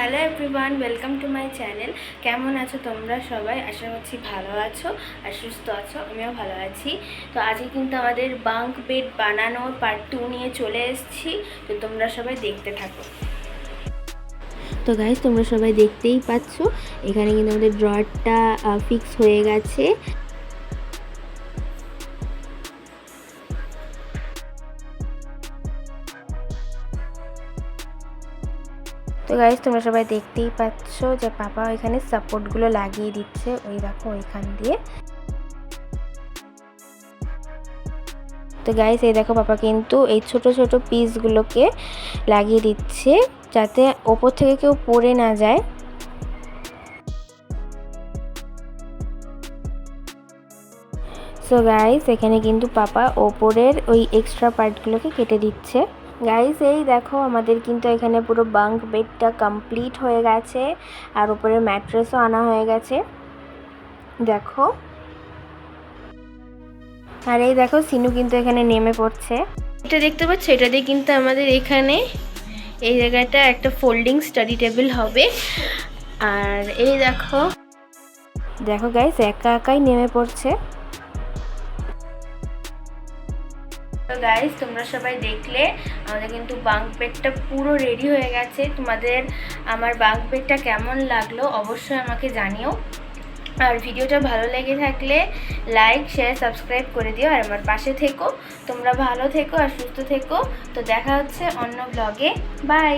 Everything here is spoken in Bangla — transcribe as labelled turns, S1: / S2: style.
S1: Hello everyone, welcome to my channel. কেমন আছো তোমরা সবাই? আশা করছি ভালো আছো আর সুস্থ আছো। আমিও ভালো আছি। তো আজকে কিন্তু আমাদের বাঙ্ক বেড বানানোর পার্ট 2 নিয়ে চলে এসেছি। তো তোমরা সবাই দেখতে থাকো। তো গাইস, তোমরা সবাই দেখতেই পাচ্ছ এখানে কিন্তু আমাদের ড্রয়ারটা ফিক্স হয়ে গেছে। তো গাইস, তোমরা সবাই দেখতেই পাচ্ছ যে পাপা এখানে সাপোর্টগুলো লাগিয়ে দিচ্ছে। ওই দেখো ওইখান দিয়ে। তো গাইস, এই দেখো পাপা কিন্তু এই ছোট ছোট পিসগুলোকে লাগিয়ে দিচ্ছে যাতে ওপর থেকে কেউ পড়ে না যায়। সো গাইস, এখানে কিন্তু পাপা ওপরের ওই এক্সট্রা পার্টগুলোকে কেটে দিচ্ছে। গাইস, এই দেখো আমাদের কিন্তু এখানে পুরো বাঙ্ক বেডটা কমপ্লিট হয়ে গেছে আর ওপরের ম্যাট্রেসও আনা হয়ে গেছে। দেখো, আর এই দেখো সিনু কিন্তু এখানে নেমে পড়ছে। এটা দেখতে পাচ্ছ, এটা দিয়ে কিন্তু আমাদের এখানে এই জায়গাটা একটা ফোল্ডিং স্টাডি টেবিল হবে। আর এই দেখো দেখো গাইস, একা একাই নেমে পড়ছে। তো গাইস, তোমরা সবাই দেখলে আমাদের কিন্তু বাঙ্ক বেডটা পুরো রেডি হয়ে গেছে। তোমাদের আমার বাঙ্ক বেডটা কেমন লাগলো অবশ্যই আমাকে জানিও। আর ভিডিওটা ভালো লেগে থাকলে লাইক, শেয়ার, সাবস্ক্রাইব করে দিও। আর আমার পাশে থেকো। তোমরা ভালো থেকো আর সুস্থ থেকো। তো দেখা হচ্ছে অন্য ব্লগে। বাই।